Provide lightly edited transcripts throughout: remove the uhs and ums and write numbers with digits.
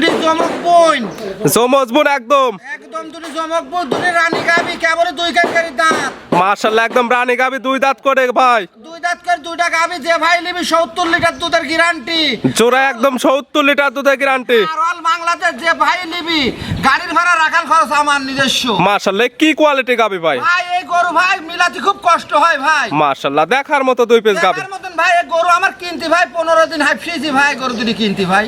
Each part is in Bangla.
দুটি জমক বোন জমজবুন একদম একদম দুটি জমক বোন দুটি রানী গাবি কেবলে দুই কারি দাঁত মাশাআল্লাহ একদম রানী গাবি দুই দাঁত করে ভাই দুই দাঁত করে দুইটা গাবি যে ভাই নিবি 70 লিটার দুধের গ্যারান্টি জোড়া একদম 70 লিটার দুধের গ্যারান্টি আর অল বাংলাদেশ যে ভাই নিবি গাড়ির ভাড়া রাখাল খরচ আমার নিজস্ব মাশাআল্লাহ কি কোয়ালিটি গাবি ভাই ভাই এই গরু ভাই মিলাতে খুব কষ্ট হয় ভাই মাশাআল্লাহ দেখার মতো দুই পিস গাবি দেখার মতন ভাই এই গরু আমার কিনতে ভাই 15 দিন হাই ফ্রিজি ভাই গরু দুটি কিনতে ভাই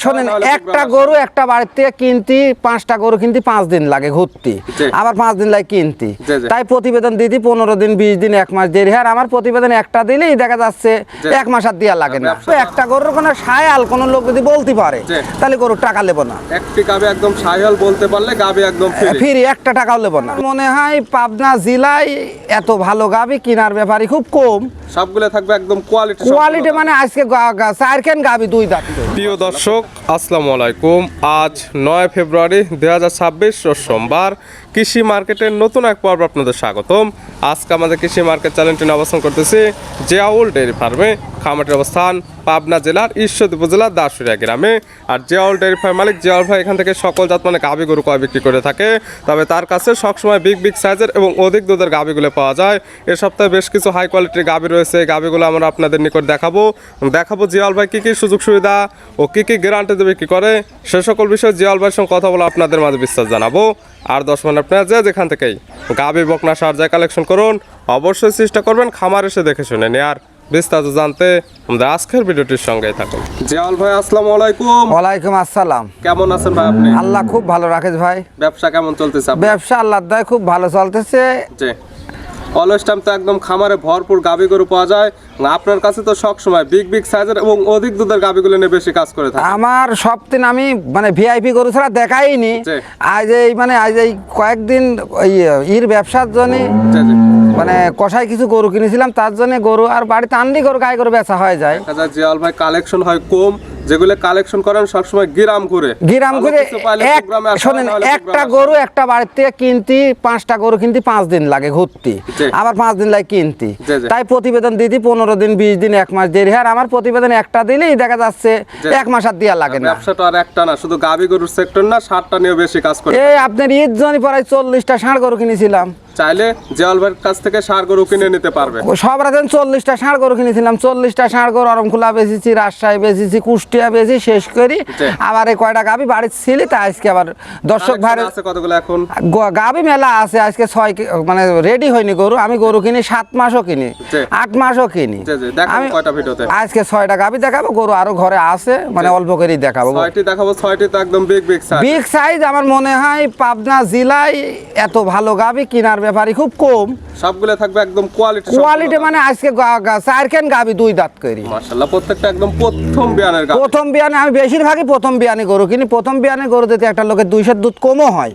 শোনেন একটা গরু একটা বাড়ির থেকে কিনতে 5টা গরু কিনতে 5 দিন লাগে ঘুরতে আবার 5 দিন লাগে কিনতে তাই প্রতিবেদন দিতে 15 দিন 20 দিন 1 মাস দেরি হয় আমার প্রতিবেদন একটা দিলেই দেখা যাচ্ছে 1 মাস আর দেয়া লাগে না তো একটা গরুর কোনো সায়াল কোন লোক যদি বলতে পারে তাহলে গরুর টাকা নেব না একটি গাবি একদম সায়াল বলতে পারলে গাবি একদম ফ্রি একটা টাকাও নেব না মনে হয় পাবনা জেলায় এত ভালো গাবি কেনার ব্যাপারই খুব কম সবগুলো থাকবে একদম কোয়ালিটি মানে আজকে 4 কেন গাবি দুই দাঁত প্রিয় দর্শক আসসালামু আলাইকুম আজ 9 ফেব্রুয়ারি 2026 রোজ সোমবার কৃষি মার্কেটের নতুন এক পর্ব আপনাদের স্বাগতম আজকে আমাদের কৃষি মার্কেট চ্যানেলটি অবস্থান করতেছি জিয়াউল ডেয়ারি ফার্মে খামারটির অবস্থান পাবনা জেলার ঈশ্বরদী উপজেলার দাসুরিয়া গ্রামে আর জিয়াউল ডেয়ারি ফার্ম মালিক জিয়াউল ভাই এখান থেকে সকল জাত মানে গাভী গরু কয় বিক্রি করে থাকে তবে তার কাছে সবসময় বিগ সাইজের এবং অধিক দুধের গাভীগুলো পাওয়া যায় এ সপ্তাহে বেশ কিছু হাই কোয়ালিটির গাভী রয়েছে এই গাভীগুলো আমরা আপনাদের নিকট দেখাবো জিয়াউল ভাই কী কী সুযোগ সুবিধা ও কী কী গ্যারান্টি দেবে কী করে সে সকল বিষয়ে জিয়াউল ভাইয়ের সঙ্গে কথা বলে আপনাদের মাঝে বিস্তার জানাবো আর 10 মিনিট আপনারা যেখান থেকেই গাভী বকনা সার যায় কালেকশন করুন অবশ্যই চেষ্টা করবেন খামার এসে দেখে শুনে নিয়ে আর বিস্তারিত জানতে আমাদের আজকের ভিডিওটির সঙ্গেই থাকুন জিয়াউল ভাই আসসালামু আলাইকুম ওয়ালাইকুম আসসালাম কেমন আছেন ভাই আপনি আল্লাহ খুব ভালো রাখেছে ভাই ব্যবসা কেমন চলতেছে আপনার ব্যবসা আল্লাহর দয়ায় খুব ভালো চলতেছে জি অলওয়েজ টাইম তো একদম খামারে ভরপুর গাভী গরু পাওয়া যায় আপনার কাছে তো সব সময় বিগ সাইজের এবং অধিক দুধের গাভীগুলো নিয়ে বেশি কাজ করে থাকে আমার সবদিন আমি মানে ভিআইপি গরু ছাড়া দেখাইনি আজ এই কয়েকদিন ইর ব্যবসার জন্য মানে কষাই কিছু গরু কিনেছিলাম তার জন্য গরু আর বাড়িতে আনলি গরু গায়ে গরু বেচা হয়ে যায় জিয়াউল ভাই কালেকশন হয় কম যেগুলো কালেকশন করেন সবসময় গ্রাম করে শোনেন একটা গরু একটা বাড়ির থেকে কিনতে 5টা গরু কিনতে 5 দিন লাগে ঘুরতে আবার 5 দিন লাগে কিনতে তাই প্রতিবেদন দিতে 15 দিন 20 দিন 1 মাস দেরি হয় আমার প্রতিবেদন একটা দিলেই দেখা যাচ্ছে 1 মাস আর দেয়া লাগে না ব্যবসাটা আর একটা না শুধু গাভী গরুর সেক্টর না সারটা নিয়ে বেশি কাজ করে এই আপনার ঈদ জনি প্রায় 40টা ষাঁড় গরু কিনেছিলাম চাইলে জিয়াউল ভাইয়ের কাছ থেকে ষাঁড় গরু কিনে নিতে পারবে সব রাতেন 40টা ষাঁড় গরু কিনেছিলাম 40টা ষাঁড় গরু আরমখোলা বেচেছি রাজশাহী বেচেছি কুষ্টিয়া বেচি শেষ করি আবার এই কয়টা গাভী বাড়িতে ছিল তা আজকে আবার দর্শক ভাই আছে কতগুলো এখন গাভী মেলা আছে আজকে 6 মানে রেডি হয়নি গরু আমি গরু কিনি 7 মাসও কিনি 8 মাসও কিনি আমি কয়টা ভিডিওতে আজকে 6টা গাভী দেখাবো গরু আরো ঘরে আছে মানে অল্প করেই দেখাবো 6টি দেখাবো 6টি তো একদম বিগ সাইজ আমার মনে হয় পাবনা জেলায় এত ভালো গাভী কেনার ব্যাপারই খুব কম সবগুলো থাকবে একদম কোয়ালিটি মানে আজকে 4 কেন গাভী দুই দাঁত করি মাশাআল্লাহ প্রত্যেকটা একদম প্রথম বিয়ানে আমি বেশিরভাগই প্রথম বিয়ানে গরু কিনি প্রথম বিয়ানে গরু দিতে একটা লোকের 200 দুধ কমও হয়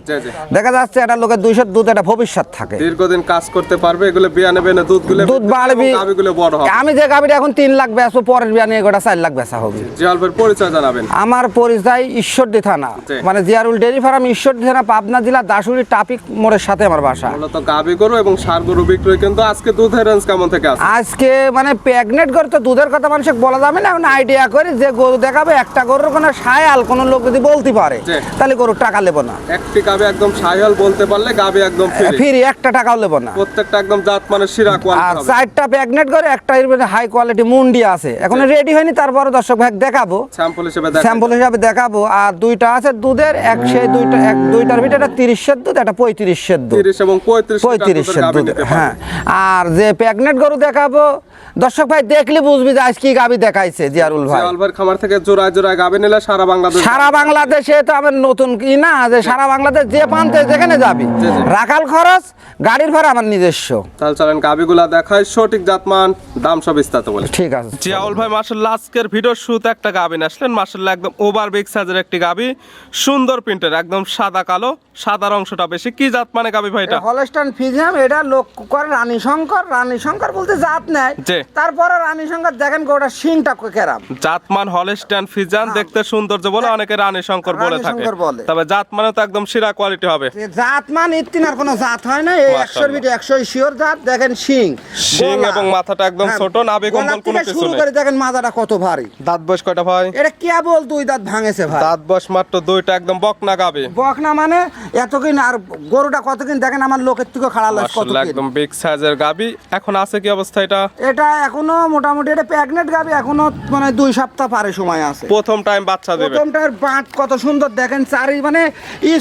দেখা যাচ্ছে একটা লোকের 200 দুধ একটা ভবিষ্যৎ থাকে দীর্ঘদিন কাজ করতে পারবে এগুলো বিয়ানে বেনে দুধ বাড়বে গাভীগুলো বড় হবে আমি যে গাভীটা এখন 3 লাখ বেচবো পরের বিয়ানে এগোটা 4 লাখ বেচা হবে জিয়াউল ভাইয়ের পরিচয় জানাবেন আমার পরিচয় ঈশ্বরদী থানা মানে জিয়াউল ডেয়ারি ফার্ম ঈশ্বরদী থানা পাবনা জেলা দাসুরি ট্রাফিক মোড়ের সাথে আমার বাসা মূলত গাভী গরু এবং ষাঁড় গরু বিক্রয় কিন্তু আজকে দুধের রেঞ্জ কেমন থেকে আছে আজকে মানে প্রেগনেন্ট গরু তো দুধের কথা মানুষ বলা যাবে না এখন আইডিয়া করি যে গরু দেখাবে একটা গরুর কোনো সায়াল কোন লোক যদি বলতে পারে তাহলে গরুর টাকা নেব না একটি গাভী একদম সায়াল বলতে পারলে গাভী একদম ফ্রি একটা টাকাও নেব না প্রত্যেকটা একদম জাত মানে শিরা কোয়ালিটি আর 4টা প্রেগনেন্ট করে একটা এর মধ্যে হাই কোয়ালিটি মুন্ডি আছে এখন রেডি হয়নি তারপরে দর্শক ভাই দেখাবো স্যাম্পল হিসেবে দেখাবো আর দুইটা আছে দুধের এক সেই দুইটার ভিতরে একটা 30 এর দুধ একটা 35 এর দুধ 30 এবং 35 এর দুধ হ্যাঁ আর যে প্রেগনেন্ট গরু দেখাবো দর্শক ভাই দেখলে বুঝবি যে আজ কি গাভী দেখাইছে জিয়াউল ভাই খামার থেকে থেকে জোড়ায় জোড়ায় গাভী নিলে সারা বাংলাদেশ সারা বাংলাদেশে তো আমার নতুন কি না যে সারা বাংলাদেশ যে প্রান্তে যেখানে যাবি জি, জি। রাখাল খরচ গাড়ির ভাড়া আমার নিজস্ব। তাহলে চলেন গাভীগুলা দেখায়, সঠিক জাতমান দাম সব বিস্তারিত বলি। ঠিক আছে। জিয়াউল ভাই মাশাআল্লাহ আজকের ভিডিওর শুরুতে একটা গাভী আসলেন, মাশাআল্লাহ একদম ওভার বিগ সাইজের একটি গাভী, সুন্দর প্রিন্টের, একদম সাদা কালো, সাদার অংশটা বেশি। কি জাত মানে গাভী ভাই এটা? হলস্টাইন ফ্রিজিয়ান, এটা লোক করে রানী শঙ্কর বলতে জাত নাই, জি। তারপরে রানী শঙ্কর দেখেন গোটা শিংটা কেরাম। জাতমান হলস্টাইন ফ্রিজিয়ান, দেখতে সৌন্দর্য বলে অনেকে রানী শঙ্কর বলে রানী থাকে, শঙ্কর বলে। তবে জাতমানে তো একদম সেরা কোয়ালিটি হবে। জাত মান ইত্তিনার কোনো জাত হয় না, এই 100 বিটে 100 শিওর জাত। দেখেন শিং এবং মাথাটা একদম ছোট, নাভি কম্বল কোনো কিছু শুরু নেই। করে দেখেন মাথাটা কত ভারী। দাঁত বয়স কয়টা ভাই? এটা কেবল 2 দাঁত ভাঙেছে ভাই। দাঁত বয়স মাত্র 2টা, একদম বকনা গাভী। বকনা মানে এতকিন, আর গরুটা কতকিন দেখেন আমার লোকের থেকে খাড়া লাগে মাশাআল্লাহ কতকিন। একদম বিগ সাইজের গাভী। এখন আছে কি অবস্থা এটা? এটা এখনো মোটামুটি এটা প্রেগনেন্ট গাবি, এখনো মানে 2 সপ্তাহ পারে সময় আছে। প্রথম টাইম বাচ্চা দেবে। প্রথমটার বাট কত সুন্দর দেখেন, চারি মানে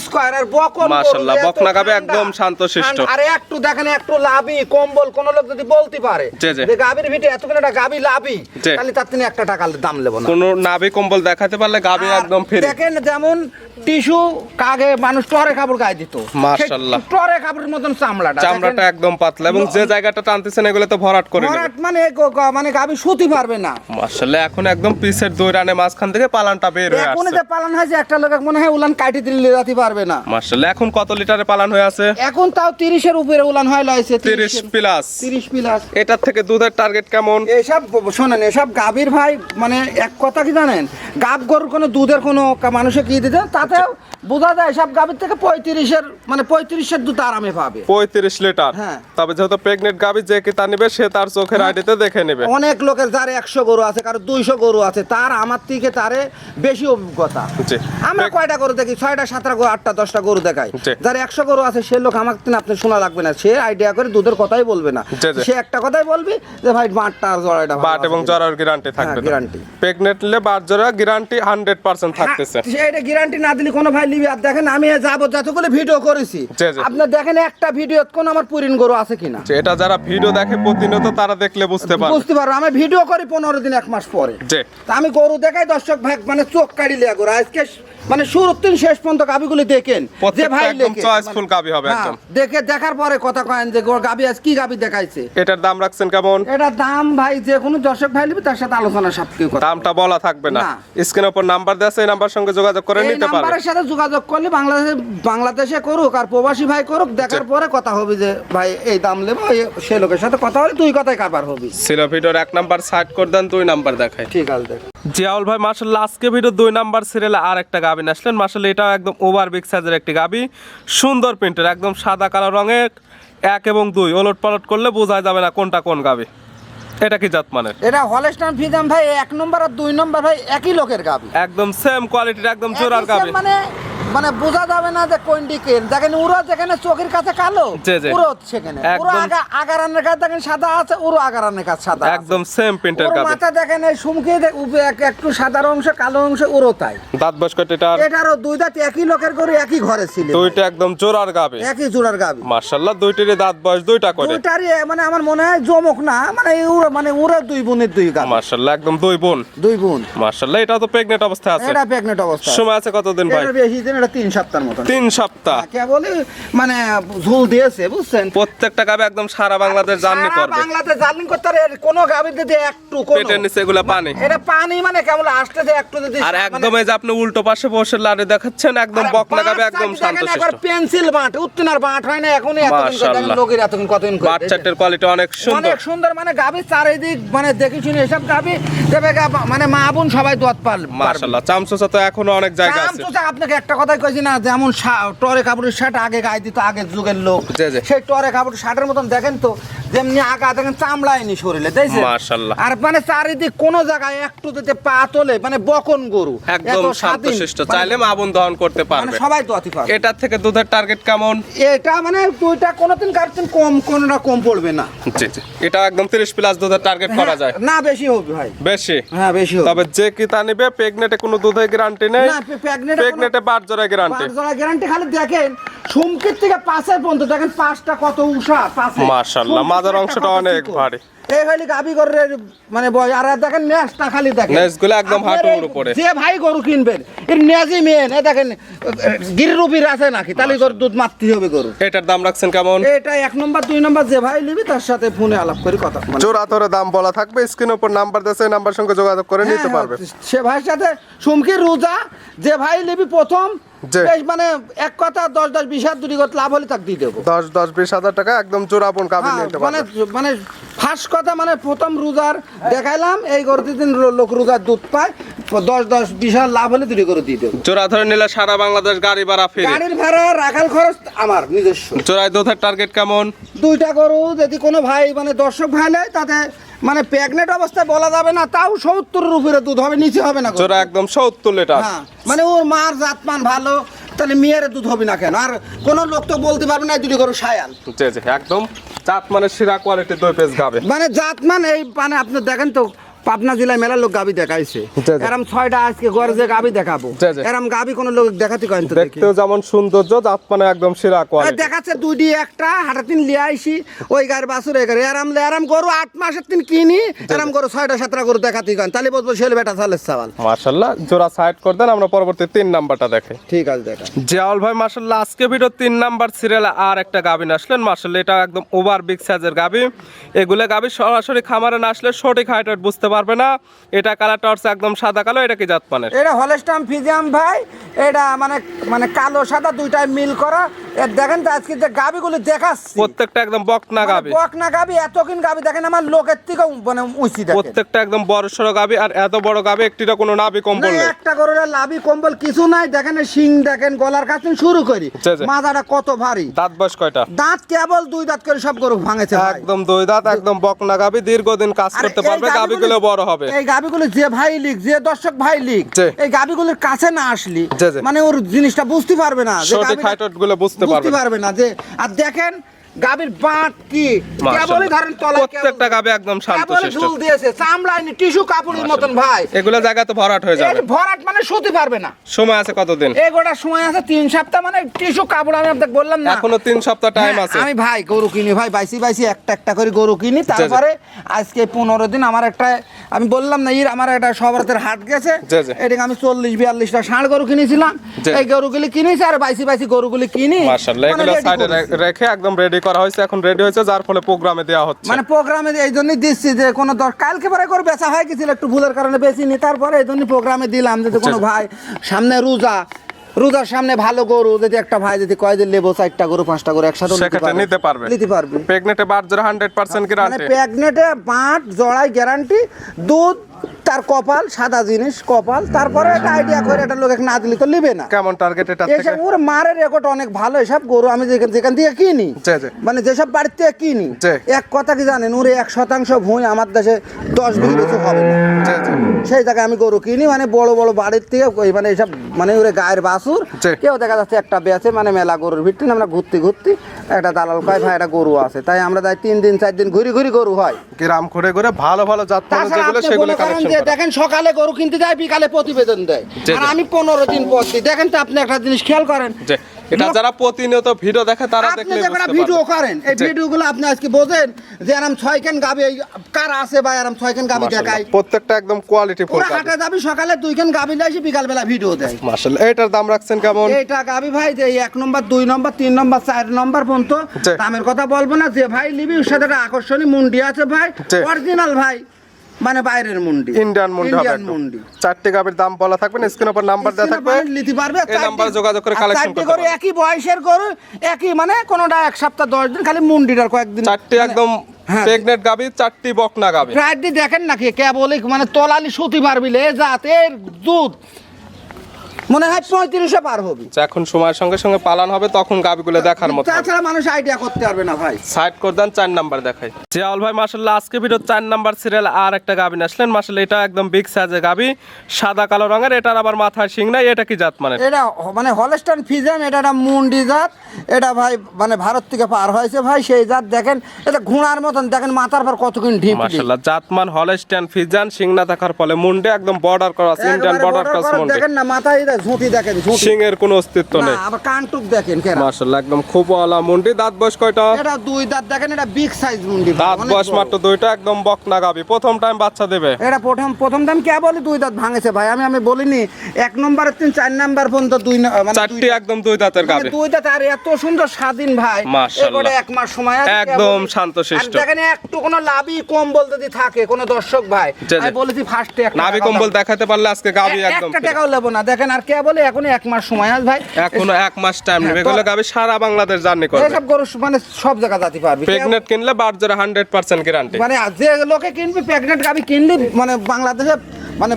স্কয়ার আর বকন। মাশাআল্লাহ বকনা গাভী একদম শান্তশিষ্ট। আরে একটু দেখেন, একটু লাভি কম্বল কোন লোক যদি বলতে পারে জি, জি। যে গাবির ভিতরে এতক্ষণ একটা গাবি লাভি, জি। তাহলে তার তিনি 1 টাকা দাম নেব না। কোন নাভি কম্বল দেখাতে পারলে গাভী আর একদম ফ্রি। দেখেন যেমন টিস্যু কাগে মানুষ টরে কাপড় গায়ে দিত, মাশাআল্লাহ। সেই টরে কাপড়ের মতন চামড়াটা চামড়াটা একদম পাতলা, এবং যে জায়গাটা টানতেছেন এগুলো তো ভরাট করে নেবে। ভরাট মানে মানে গাবি শুতে পারবে না। মাশাআল্লাহ এখন একদম পিসের 2 রানে মাঝখান থেকে পালানটা বের হয়ে এখন আসছে। যে পালন হয় যে একটা লোক মনে হয় উলান কাটি দিলে যেতে পারবে না। মাশাআল্লাহ এখন কত লিটারে পালান হয়ে আছে? এখন তাও 30-এর উপরে উলান হয় লইছে, 30 প্লাস। 30 প্লাস। এটার থেকে দুধের টার্গেট কেমন? এসব শোনেন, এসব গাভীর ভাই মানে এক কথা কি জানেন, গাব গরুর কোনো দুধের কোনো মানুষে কি দিতে তাতেও বোঝা যায় সব গাভীর থেকে 35-এর মানে 35-এর দুধ আরামে পাবে। 35 লিটার। হ্যাঁ। তবে যেহেতু প্রেগনেন্ট গাভী, যে কি তা নেবে সে তার চোখের আইডিতে দেখে নেবে। অনেক লোকের যার 100 গরু আছে, কারো 200 গরু আছে, তার আমার থেকে তারে বেশি অভিজ্ঞতা। জি। আমরা কয়টা গরু দেখি, 6টা 7টা গরু 8টা 10টা গরু দেখাই। জি। যার 100 গরু আছে সে লোক আমার থেকে আপনি শোনা লাগবে না, সে আইডিয়া করে দুধের কথাই বলবে না, জি, জি। সে একটা কথাই বলবি যে ভাই বাটটা আর জড়াইটা ভালো বাট আছে এবং কিনা। জরার গ্যারান্টি থাকবে। গ্যারান্টি। প্রেগনেন্ট নিলে বাট জরা গ্যারান্টি 100% থাকতেছে। এটা গ্যারান্টি না দিলে কোনো ভাই লিবি। আর দেখেন আমি যাবো যতগুলো ভিডিও করেছি, জি, জি। আপনার দেখেন একটা ভিডিও কোন আমার পুরিন গরু আছে কিনা যে এটা যারা ভিডিও দেখে প্রতিনিয়ত তারা দেখলে বুঝতে পারবে। বুঝতে পারবো। আমি ভিডিও করি 15 দিন 1 মাস পরে, জি। তা আমি গরু দেখাই দর্শক ভাই মানে চোখ কাড়ি লিয়া গরু আজকে মানে শুরু তিন শেষ পর্যন্ত গাবিগুলি দেখেন যে প্রত্যেকটা ভাই একদম লেখে চয়েসফুল গাভী হবে হ্যাঁ, একদম। দেখে দেখার পরে কথা কয়েন যে গাবি আজ কি গাবি দেখাইছে। এটার দাম রাখছেন কেমন? এটা দাম ভাই যে কোনো দর্শক ভাই লিবি তার সাথে আলোচনা সাপেক্ষে কথা। দামটা বলা থাকবে না। না। স্ক্রিনের উপর নাম্বার দেওয়া আছে, এই নাম্বার সঙ্গে যোগাযোগ করে এই নিতে পারবে। নাম্বারের সাথে যোগাযোগ করলে বাংলাদেশে করুক আর প্রবাসী ভাই করুক, দেখার পরে কথা হবে যে ভাই এই দাম নেবো, সে লোকের সাথে কথা হলে তুই কথাই কারবার হবি। ছিল ভিডিওর 1 নাম্বার সাইড করে দেন, 2 নাম্বার দেখায়। ঠিক আছে দেখ। জিয়াউল ভাই মাশাআল্লাহ আজকে ভিডিও 2 নাম্বার সিরিয়ালে আর একটা গাভী আসলেন। মাশাআল্লাহ এটাও একদম ওভার বিগ সাইজের একটি গাভী, সুন্দর প্রিন্টের, একদম সাদা কালো রঙের। 1 এবং 2 ওলট পালট করলে বোঝা যাবে না কোনটা কোন গাভী। এটা কি জাত মানের? এটা হলস্টাইন ফ্রিজিয়ান ভাই 1 নম্বর আর 2 নম্বর ভাই একই লোকের গাবি, একদম সেম কোয়ালিটির, একদম জোড়ার গাভী। মানে মানে বোঝা যাবে না যে কোন দিকে দেখেন। উড়ো যেখানে চোখের কাছে কালো, জি, জি। উড়ো সেখানে উড়ো একদম। আগারানের কাছে দেখেন সাদা আছে, উড়ো আগারানের কাছে সাদা আছে। একদম সেম প্রিন্টের ওর গাভী। মাথা দেখেন এই সুমকে একটু সাদা অংশ কালো অংশ উড়ো তাই। দাঁত বয়স কয়টা এটার? এটারও 2 দাঁত একই লোকের গরু একই ঘরে ছিল, দুইটা একদম জোড়ার গাভী। একই জোড়ার গাবি। মাশাআল্লাহ দুইটিরই দাঁত বয়স 2টা করে। দুইটারই মানে আমার মনে হয় জমক না, মানে ওরা 2 বোনের 2 গাবি, মাশাআল্লাহ একদম 2 বোন। 2 বোন। মাশাআল্লাহ এটা তো প্রেগনেন্ট অবস্থায় আছে। এটা প্রেগনেন্ট অবস্থা। সময় আছে কতদিন ভাই? এটা বেশি দিন, এটা 3 সপ্তাহের মতো। 3 সপ্তাহ। কে বলে মানে ঝুল দিয়েছে বুঝছেন। প্রত্যেকটা গাভী একদম সারা বাংলাদেশ জার্নি করবে। বাংলাদেশ জার্নি করতে আর কোন গাবির যদি একটু কোন পেটের নিচে এগুলা পানি। এটা পানি মানে কেমন আসতে যে একটু যদি আর একদম এই যে আপনি উল্টো পাশে বসে লাড়ে দেখাচ্ছেন, একদম বকনা গাভী, একদম শান্তশিষ্ট। একবার পেন্সিল বাট উত্তনার বাট হয় না এখনই এতদিন করে দেখেন মাশাআল্লাহ। লোকের এতদিন কতদিন করে বাচ্চাটার কোয়ালিটি অনেক সুন্দর। অনেক সুন্দর, মানে গাভী চারিদিক মানে দেখি শুনি এসব গাভী দেবে মানে মা বোন সবাই দোয়াত পারবে। মাশাআল্লাহ চামচোচা তো এখনো অনেক জায়গা আছে। চাচা আপনাকে একটা কথাই কইছি না, যেমন টরে কাপড়ের শার্ট আগে গায়ে দিত আগের যুগের লোক, জি, জি। সেই টরে কাপড় শার্টের মতন দেখেন তো যেমনি আগা দেখেন চামড়ায়নি শরীরে দেখছেন। মাশাআল্লাহ। আর মানে চারিদিক কোন জায়গায় একটু যদি পা তোলে মানে বকন গরু একদম এত স্বাধীন, শান্তশিষ্ট, মানে চাইলে মা বোন দহন করতে মানে পারবে। সবাই দোয়াতি পারবে। এটার থেকে দুধের টার্গেট কেমন? এটা মানে দুইটা কোনোদিন কাটছেন কম কোনটা কম পড়বে না। জি জি, এটা একদম 30 প্লাস দুধের টার্গেট করা যায়। না বেশি হবে ভাই, বেশি? হ্যাঁ বেশি হবে। তবে যে কি তা নিবে, প্রেগনেটে কোনো দুধের গ্যারান্টি নেই। না প্রেগনেটে প্রেগনেটে বাট জোড়া গ্যারান্টি। গ্যারান্টি খালি দেখেন সুমকির থেকে পাশে পর্যন্ত দেখেন পাঁচটা কত উষা পাশে। মাশাআল্লাহ মাদার অংশটা অনেক ভারী। এই খালি গাবি করে মানে বয় আর দেখেন নেজটা খালি দেখেন নেজগুলো একদম আপনার হাঁটুর এই উপরে। যে ভাই গরু কিনবেন এর নেজই মেন এই দেখেন গিরির উপরে আছে নাকি তাহলে গরু দুধ মারতে হবে গরু। এটার দাম রাখছেন কেমন? এটা 1 নম্বর 2 নম্বর যে ভাই নিবি তার সাথে ফোনে আলাপ করে কথা মানে জোড়া ধরে দাম বলা থাকবে, স্ক্রিনের উপর নাম্বার দেছে, নাম্বার সঙ্গে যোগাযোগ করে নিতে পারবে। সে ভাইয়ের সাথে সুমকি রোজা যে ভাই নিবি প্রথম জি। বেশ মানে এক কথা 10-10 20 হাজার দুটি করে লাভ হলে তাকে দিয়ে দেবো। 10-20 হাজার টাকা একদম জোড়াপন গাভী হ্যাঁ, নিতে মানে পারবে। মানে ফার্স্ট কথা মানে প্রথম রোজার দেখাইলাম এই গরুতে দিন লোক রোজার দুধ পায় 10-20 হাজার লাভ হলে দুটি করে দিয়ে দেবো। জোড়া ধরে নিলে সারা বাংলাদেশ গাড়ি ভাড়া ফ্রি। গাড়ির ভাড়া রাখাল খরচ আমার নিজস্ব। জোড়ায় দুধের টার্গেট কেমন? 2টা গরু যদি কোনো ভাই মানে দর্শক ভাই নেয় তাতে মানে প্রেগনেন্ট অবস্থায় বলা যাবে না, তাও 70-এর উপরে দুধ হবে, নিচে হবে না গরু। জোড়া একদম 70 লিটার। হ্যাঁ মানে ওর মার জাতমান ভালো তাহলে মেয়ের দুধ হবে না কেন? আর কোনো লোক তো বলতে পারবে না এই দুটি গরু সায়াল। জি জি একদম জাত মানে সেরা কোয়ালিটির 2 পিস গাবে। মানে জাতমান এই মানে আপনি দেখেন তো পাবনা জেলায় মেলা লোক গাবি দেখাইছে, জি, জি। এরম 6টা আজকে ঘরে যে গাবি দেখাবো জি, জি। এরম গাবি কোনো লোক দেখাতে করেন তো দেখি। দেখতেও যেমন সৌন্দর্য, জাত মানে একদম সেরা আর কোয়ালিটি। দেখাচ্ছে 2 একটা হাটাতিন লিয়ে আইসি ওই গায়ের বাসুর এই গাড়ি এরম গরু 8 মাসের দিন কিনি এরম গরু 6টা-7টা গরু দেখাতে করেন তাহলে বলবো ছেলে বেটা চালের চাওয়াল। মাশাআল্লাহ জোড়া সাইড করে দেন, আমরা পরবর্তী 3 নাম্বারটা দেখে। ঠিক আছে দেখা জিয়াউল ভাই মাশাআল্লাহ আজকে ভিডিও 3 নাম্বার সিরিয়ালে আর একটা গাবিন আসলেন। মাশাআল্লাহ এটা একদম ওভার বিগ সাইজের গাবি। এগুলা গাবি সরাসরি খামারে না আসলে সঠিক হাইট বুঝতে পারবে না। এটা কালারটা হচ্ছে একদম সাদা কালো। এটা কি জাত মানের? এটা হলস্টাইন ফ্রিজিয়ান ভাই, এটা মানে মানে কালো সাদা দুইটাই মিল করা। এর দেখেন তো আজকে যে গাবিগুলো দেখাচ্ছি প্রত্যেকটা একদম বকনা গাবি। বকনা গাবি এতকিন গাবি দেখেন আমার লোকের থেকে মানে উঁচি দেখেন। প্রত্যেকটা একদম বড় সড়ো গাবি, আর এত বড় গাবি একটিটা কোনো নাভি কম্বল না নেই। একটা গরুর লাভি কম্বল কিছু নাই, দেখেন এই শিং দেখেন গলার কাছে শুরু করি জি, জি। মাথাটা কত ভারী। দাঁত বয়স কয়টা? দাঁত কেবল 2 দাঁত করে সব গরু ভাঙেছে ভাই। একদম 2 দাঁত, একদম বকনা গাবি, দীর্ঘদিন কাজ আর করতে এই পারবে, গাবিগুলো বড় হবে। এই গাবিগুলো যে ভাই লিখ যে দর্শক ভাই লিখ জি। এই গাবিগুলোর কাছে না আসলি জি, জি। মানে ওর জিনিসটা বুঝতে পারবে না যে সঠিক হাইট গুলো বুঝতে পারবে। পারবে না যে। আর দেখেন গাবির বাট কি কেবলই ধরেন তলায় প্রত্যেকটা গাবি একদম শান্তশিষ্ট। ঝুল দিয়েছে চামড়ায় টিস্যু কাপড়ের মতন ভাই। এগুলো জায়গা তো ভরাট হয়ে যাবে। এই ভরাট মানে শুতে পারবে না। সময় আছে কতদিন? এই গোটা সময় আছে 3 সপ্তাহ, মানে টিস্যু কাপড় আমি আপনাকে বললাম না এখনো 3 সপ্তাহ টাইম হ্যাঁ, আছে। আমি ভাই গরু কিনি ভাই বাইসি একটা করে গরু কিনি, তারপরে আজকে 15 দিন আমার একটা আমি বললাম না আমার একটা সবরাতের হাট গেছে, জি, জি। এদিকে আমি 40-42টা ষাঁড় গরু কিনেছিলাম, জি। এই গরুগুলি কিনেছি আর বাইসি গরুগুলি কিনি মাশাআল্লাহ মানে এগুলো ready সাইডে করেছি। রেখে একদম রেডি করা হয়েছে, এখন রেডি হয়েছে যার ফলে প্রোগ্রামে দেওয়া হচ্ছে। মানে প্রোগ্রামে এই জন্যই দিচ্ছি যে কোনো কালকে পরে করে বেচা হয়ে গেছিল একটু ভুলের কারণে বেশিনি, তারপরে এই জন্যই প্রোগ্রামে দিলাম যদি কোনো ভাই সামনে রোজার সামনে ভালো গরু যদি একটা ভাই যদি কয় যে লেবো 4টা গরু 5টা গরু একসাথে সেক্ষেত্রে নিতে পারবে। নিতে পারবে। প্রেগনেটে বাট জোড়া 100% মানে গ্যারান্টি। প্রেগনেটে বাট জড়াই গ্যারান্টি, দুধ তার কপাল সাদা জিনিস কপাল, তারপরে একটা আইডিয়া করে একটা লোক না দিলে তো নিবে না। কেমন টার্গেট এটা থেকে? এসব ওর মারের রেকর্ড অনেক ভালো, এসব গরু আমি যেখান থেকে কিনি জি, জি। মানে যেসব বাড়ির থেকে কিনি জি। এক কথা কি জানেন ওর 1% ভূমি আমার দেশে 10 বিঘি বেশি হবে না। জি, জি। সেই জায়গায় আমি গরু কিনি মানে বড় বড় বাড়ির থেকে ওই মানে এসব মানে ওরে গায়ের বাছুর জি। কেউ দেখা যাচ্ছে একটা বেচে মানে মেলা গরুর ভিত্তি আমরা ঘুরতে একটা দালাল কয় ভাই একটা গরু আছে, তাই আমরা যাই 3 দিন 4 দিন ঘুরি গরু হয় গ্রাম ঘুরে ঘুরে ভালো ভালো জাত মানে তাছাড়া যেগুলো আপনি সেগুলো মনে করেন কালেকশন যে করা। দেখেন সকালে গরু কিনতে যায় বিকালে প্রতিবেদন দেয়, জি, আর জি। আমি 15 দিন পর দিই। দেখেন তো আপনি একটা জিনিস খেয়াল করেন যে এটা যারা প্রতিনিয়ত ভিডিও দেখে তারা আপনি দেখলে যে একটা বুঝতে ভিডিও পারবে। করেন এই জি। ভিডিওগুলো আপনি আজকে বোঝেন যে আরাম 6 কেন গাবি কার আছে বা আরাম 6 কেন গাবি মাশাআল্লাহ, দেখায় প্রত্যেকটা একদম কোয়ালিটি ফুল পুরো হাটে যাবি সকালে 2 কেন গাবি লাইছি বিকাল বেলা ভিডিও দেয়। মাশাআল্লাহ এটার দাম রাখছেন কেমন? এইটা গাবি ভাই যে 1 নম্বর 2 নম্বর 3 নম্বর 4 নম্বর পর্যন্ত জি। দামের কথা বলবো না, যে ভাই নিবি ওর সাথে একটা আকর্ষণীয় মুন্ডি আছে ভাই, জি। অরিজিনাল ভাই মানে বাইরের মুন্ডি ইন্ডিয়ান মুন্ডি হবে ইন্ডিয়ান একদম। মুন্ডি। 4টি গাবির দাম বলা থাকবে, স্ক্রিনের উপর নাম্বার দেওয়া থাকবে, নিতে পারবে এই নাম্বারে যোগাযোগ করে কালেকশন করতে করে পারবে। একই বয়সের গরু একই মানে কোনোটা 1 সপ্তাহ 10 দিন খালি মুন্ডিটার কয়েকদিন 4টি একদম হ্যাঁ। প্রেগনেন্ট গাবি, 4টি বকনা গাবি। প্রায় দিয়ে দেখেন নাকি কেবল মানে তলালি সুতি পারবিলে জাতের দুধ মনে হয় 35 পার হবে। এখন সময়ের সঙ্গে সঙ্গে পালন হবে তখন গাবিগুলো দেখার মতো হবে। তাছাড়া মানুষ আইডিয়া করতে পারবে না ভাই। সাইড করে দেন 4 নাম্বার দেখাই। জিয়াউল ভাই মাশাআল্লাহ আজকে ভিডিও 4 নাম্বার সিরিয়াল আর একটা গাবি আসলেন। মাশাআল্লাহ এটা একদম বিগ সাইজের গাবি, সাদা কালো রঙের, এটার আবার মাথায় শিং নাই। এটা কি জাত মানে? এটা মানে হলস্টাইন ফ্রিজিয়ান, এটা একটা মুন্ডি জাত, এটা ভাই মানে ভারত থেকে পার হয়েছে ভাই সেই জাত। দেখেন এটা ঘোড়ার মতন, দেখেন মাথার পর কতক্ষণ ঢিপ মাশাআল্লাহ জাতমান হলস্টাইন ফ্রিজিয়ান, শিং না থাকার ফলে মুন্ডে একদম বর্ডার করা আছে, ইন্ডিয়ান বর্ডার ক্রস মুন্ডে। দেখেন না মাথায় ঝুঁটি দেখেন, ঝুঁটি সিংয়ের কোনো অস্তিত্ব না, নেই। আবার কানটুক দেখেন কেরা। মাশাআল্লাহ একদম খুব ওয়ালা মুন্ডি। দাঁত বয়স কয়টা? এটা দুই দাঁত দেখেন, এটা বিগ সাইজ মুন্ডি, দাঁত অনেক বয়স বড়। মাত্র দুইটা, একদম বকনা গাবি, প্রথম টাইম বাচ্চা দেবে। এটা প্রথম দাম কে বলি দুই দাঁত ভাঙেছে ভাই, আমি বলিনি 1 নম্বরের 3 4 নাম্বার পর্যন্ত দুই মানে চারটি একদম দুই দাঁতের মানে গাবি। দুই দাঁত, আর এত সুন্দর স্বাধীন ভাই। মাশাআল্লাহ। এবারে 1 মাস সময় আছে, একদম কেবল- শান্তশিষ্ট। আর দেখেন একটু কোনো লাভই কম্বল যদি থাকে কোনো দর্শক ভাই, জি, জি। আমি বলেছি ফার্স্টে নাভি কম্বল দেখাতে পারলে আজকে গাবি একদম একটা টাকাও নেবো না। দেখেন আর কে বলে এখনো 1 মাস সময় আছে ভাই, এখনো 1 মাস টাইম নেবে। হ্যাঁ, এগুলো গাবি সারা বাংলাদেশ জার্নি করবে। এসব গরু মানে সব জায়গা যেতে পারবে। প্রেগনেন্ট কিনলে বারজোরে 100% গ্যারান্টি। মানে যে লোকে কিনবি প্রেগনেন্ট গাবি কিনলি মানে বাংলাদেশে মানে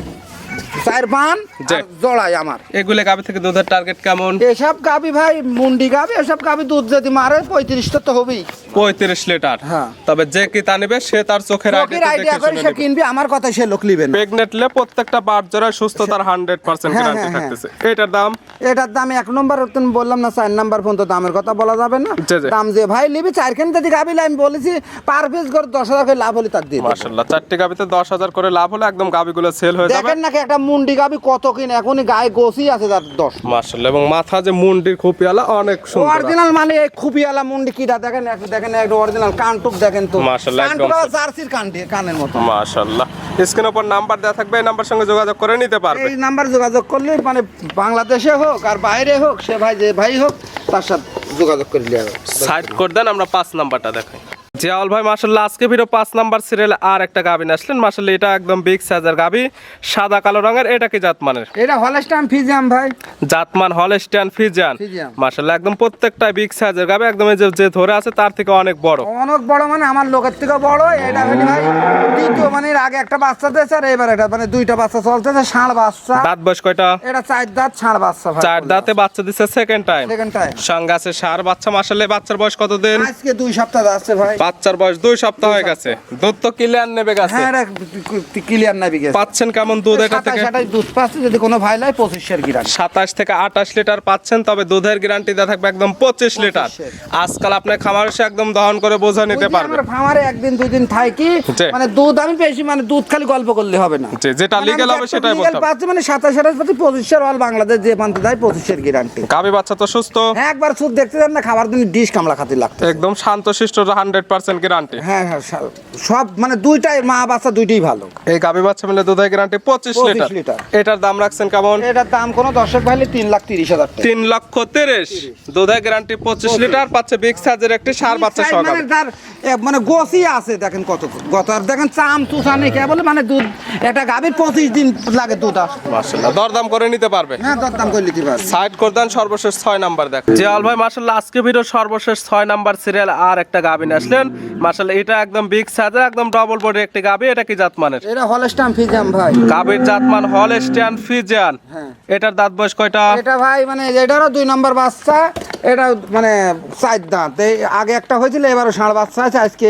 4 পান জি। জড়াই আমার। এগুলো গাবি থেকে দুধের টার্গেট কেমন? এসব গাবি ভাই মুন্ডি গাবি, এসব গাবি দুধ যদি মারে 35 তো হবেই। 35 লিটার। হ্যাঁ। তবে যে কি তা নেবে সে তার চোখের আগে লোকের আইডিয়া করে সে কিনবি, আমার কথা সে লোক নিবে না। প্রেগনেন্টলে প্রত্যেকটা বারজোরে সুস্থতার 100% হ্যাঁ, গ্যারান্টি হ্যাঁ, থাকতেছে। এটার দাম এটার দাম 1 নম্বর বললাম না, 4 নাম্বার পর্যন্ত দামের কথা বলা যাবে না। জি, জি। দাম যে ভাই নিবি 4খান যদি গাবি আমি বলেছি পার পিস করে 10,000 করে লাভ হলে তার দিয়ে দেব। মাশাআল্লাহ, 4টি গাবিতে 10,000 করে লাভ হলে একদম গাবিগুলো সেল হয়ে যাবে। দেখেন নাকি একটা মুন্ডি গাবি কত কিনে, এখনই গায়ে গোসি আছে তার 10। মাশাআল্লাহ, এবং মাথা যে মুন্ডির খুপিয়ালা অনেক সুন্দর। অরিজিনাল মানে এই খুবিয়ালা মুন্ডি কিটা দেখেন, দেখেন একটা অরিজিনাল কানটুক দেখেন তো, মাশাআল্লাহ, একদম কানটুক জার্সির কানের মতো। মাশাআল্লাহ। স্ক্রিনের উপর নাম্বার দেওয়া থাকবে, এই নাম্বার সঙ্গে যোগাযোগ করে নিতে পারবে। এই নাম্বার যোগাযোগ করলে মানে বাংলাদেশে হোক আর বাইরে হোক, সে ভাই যে ভাই হোক তার সাথে যোগাযোগ করে নিয়ে যাবে। সাইড করে দেন, আমরা 5 নাম্বারটা দেখাই। জিয়াউল ভাই মাশাআল্লাহ আজকে ভিডিও 5 নাম্বার সিরিয়ালে আর একটা গাবি আসলেন। মাশাআল্লাহ এটা একদম বিগ সাইজের গাবি, সাদা কালো রঙের। এটা কি জাতমানের? এটা হলস্টাইন ফিজিয়াম ভাই, জাতমান হলস্টাইন ফ্রিজিয়ান। ফ্রিজিয়ান। মাশাআল্লাহ একদম প্রত্যেকটা বিগ সাইজের গাবি, একদম এই যে ধরে আছে তার থেকে অনেক বড়। অনেক বড় মানে আমার লোকের থেকে বড়। এটা হলি ভাই দ্বিতীয়, মানে এর আগে একটা বাচ্চা দিয়েছে আর এবার এটা মানে 2টা বাচ্চা চলতেছে, ষাঁড় বাচ্চা। দাঁত বয়স কয়টা? এটা 4 দাঁত ষাঁড় বাচ্চা ভাই, 4 দাঁতে বাচ্চা দিচ্ছে সেকেন্ড টাইম। Second time. সঙ্গে আছে ষাঁড় বাচ্চা। মাশাআল্লাহ বাচ্চার বয়স কত দিন? আজকে 2 সপ্তাহ যাচ্ছে ভাই। বাচ্চার বয়স 2 সপ্তাহ হয়ে গেছে। দুধ তো ক্লিয়ার নেবে গেছে। হ্যাঁ এটা ক্লিয়ার নাবি গেছে। পাচ্ছেন কেমন দুধ এটা থেকে? 27 দুধ পাচ্ছে, যদি কোনো ভাই লাই 25 গ্রাম। 27 থেকে 28 লিটার পাচ্ছেন, তবে দুধের গ্যারান্টি দেওয়া থাকবে একদম 25 লিটার। 25 আজকাল আপনার খামার এসে একদম দহন করে বোঝা নিতে পারবে। আমার ফার্মারে একদিন 2 দিন থাকি, জি। মানে দুধ আমি বেশি মানে দুধ খালি গল্প করলে হবে না। জি, যেটা মানে লিগ্যাল আমি হবে একটা সেটাই legal বলতে হবে। পাচ্ছি, মানে 27 পাচ্ছি 25 অল বাংলাদেশ যে পান্তে দেয় 25 গ্যারান্টি। গাবি বাচ্চা তো সুস্থ, হ্যাঁ একবার সুদ দেখতে যান না, খাবার দিন ডিশ কামলা খাতে লাগতো। একদম শান্তশিষ্ট, 100% গ্যারান্টি। হ্যাঁ হ্যাঁ সব মানে দুইটাই মা বাচ্চা দুইটাই ভালো। এই গাবি বাচ্চা মিলে দুধের গ্যারান্টি 25 লিটার। লিটার। এটার দাম রাখছেন কেমন? এটার দাম কোনো দর্শক ভাইলে 3,30,000 টাকা। 3,30,000। দুধের গ্যারান্টি 25 লিটার পাচ্ছে, বিগ সাইজের একটি ষাঁড় বাচ্চা সহ মানে গাবি। তার মানে গোসি আছে দেখেন কত গত, আর দেখেন চাম তুষা নেই কে বলে, মানে দুধ একটা গাভীর 25 দিন লাগে দুধ আসে। মাশাআল্লাহ দরদাম করে নিতে পারবে। হ্যাঁ দরদাম করে নিতে পারবে। সাইড করে দেন, সর্বশেষ 6 নাম্বার দেখ। জিয়াউল ভাই মাশাআল্লাহ আজকে ভিডিও সর্বশেষ 6 নাম্বার সিরিয়াল আর একটা গাবি আসলেন। মাশাআল্লাহ এটা একদম বিগ সাইজের, একদম ডবল বডি একটি গাবি। এটা কি জাতমানের? এটা হলস্টাইন ফিজিয়াম ভাই। গাবির জাতমান হলস্টাইন ফ্রিজিয়ান। হ্যাঁ। এটার দাঁত বয়স কয়টা? এটা ভাই মানে এটারও 2 নম্বর বাচ্চা, এটা মানে 4 দাঁত। এই আগে একটা হয়েছিল, এবারও ষাঁড় বাচ্চা আছে, আজকে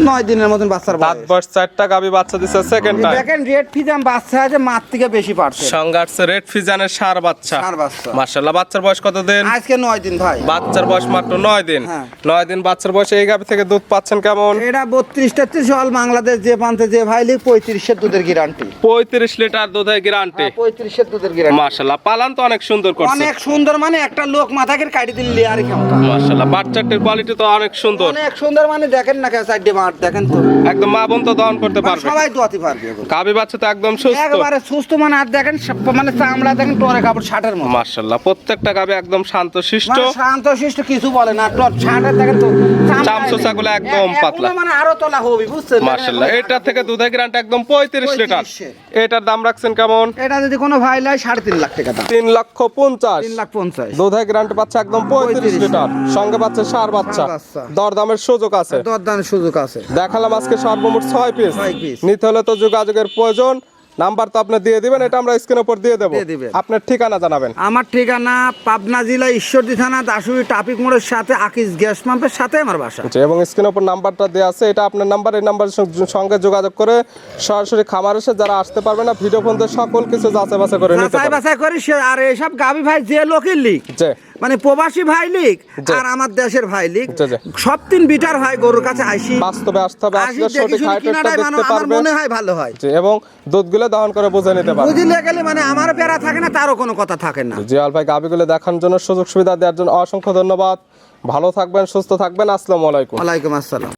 9 দিনের মতন বাচ্চার দাঁত বয়স। বয়স 4টা, গাবি বাচ্চা দিচ্ছে সেকেন্ড টাইম। দেখেন রেড ফিজিয়াম বাচ্চা আছে, মার থেকে বেশি পারছে। সংঘাটছে রেড ফিজিয়ানের ষাঁড় বাচ্চা। ষাঁড় বাচ্চা। মাশাআল্লাহ বাচ্চার বয়স কত দিন? আজকে 9 দিন ভাই। বাচ্চার বয়স মাত্র 9 দিন। হ্যাঁ। 9 দিন বাচ্চার বয়সে এই গাবি থেকে দুধ পাচ্ছেন কেমন? এটা 32-33 অল বাংলাদেশ যে পান্তে যে ভাই লিখ 35 দুধের গ্যারান্টি। 35 লিটার দুধের গ্যারান্টি। 35 দুধের গ্যারান্টি। মাশাআল্লাহ পালান তো অনেক সুন্দর করছে। অনেক সুন্দর, মানে একটা লোক মাথাকে কাটি দিলে লেয়ারি ক্ষমতা। মাশাআল্লাহ বাচ্চাটির কোয়ালিটি তো অনেক সুন্দর। অনেক সুন্দর, মানে দেখেন না সাইডে মাঠ দেখেন তো, একদম মা বোন তো দহন করতে পারবে। সবাই দোয়াতে পারবে এগুলো। গাবি বাচ্চা তো একদম সুস্থ। একবারে সুস্থ, মানে আর দেখেন মানে চামড়া দেখেন টরে কাপড় 60-এর মতো। মাশাআল্লাহ প্রত্যেকটা গাবি একদম শান্তশিষ্ট। মানে শান্ত শিষ্ট কিছু বলে না, টর 60-এর দেখেন তো চামচোচাগুলো একদম পাতলা। মানে আরো তোলা হবে বুঝছেন। মাশাআল্লাহ এটা থেকে দুধের গ্যারান্টি একদম 35 লিটার। 35 এটার দাম রাখছেন কেমন? এটা যদি কোনো ভাই লাই 3.5 লাখ টাকা দাম। 3,50,000। 3,50,000 দুধের গ্যারান্টি পাচ্ছে একদম 35 লিটার। সঙ্গে পাচ্ছে ষাঁড় বাচ্চা। ষাঁড় বাচ্চা। দরদামের সুযোগ আছে। দরদানের সুযোগ আছে। দেখালাম আজকে সর্বমোট 6 পিস। 6 পিস। নিতে হলে তো যোগাযোগের প্রয়োজন। নাম্বার তো আপনি দিয়ে দিবেন, এটা আমরা স্ক্রিনের উপর দিয়ে দেবো। দিয়ে দিবেন। আপনার ঠিকানা জানাবেন। আমার ঠিকানা পাবনা জেলা ঈশ্বরদী থানা দাসুরি ট্রাফিক মোড়ের সাথে আকিস গ্যাস পাম্পের সাথে আমার বাসা। এবং স্ক্রিনের উপর নাম্বারটা দেওয়া আছে, এটা আপনার নাম্বার। এই নাম্বারের সঙ্গে যোগাযোগ করে সরাসরি খামার এসে যারা আসতে পারবে না, ভিডিও ফোন দিয়ে সকল কিছু যাচাই বাছাই করে নিতে যাচাই পারবে। বাছাই করি সে, আর এসব গাবি ভাই যে লোকের লিখ জি মানে প্রবাসী ভাই লিগ জি। আর আমার দেশের ভাই লিগ জি, জি। সব তিন বিটার ভাই গরুর কাছে আইসি বাস্তবে আসতে হবে, আসি আসলে দেখি সঠিক শুনি হাইট রেটটা কিনাটাই দেখতে আমার পারবে মনে হয় ভালো হয়। জি, এবং দুধগুলো দহন করে বুঝে নিতে পারবে। বুঝলে গেলে মানে আমার পেরা থাকে না, তারও কোনো কথা থাকে না। জিয়াল ভাই গাবিগুলো দেখার জন্য, সুযোগ সুবিধা দেওয়ার জন্য অসংখ্য ধন্যবাদ। ভালো থাকবেন, সুস্থ থাকবেন। আসসালামু আলাইকুম। ওয়ালাইকুম আসসালাম।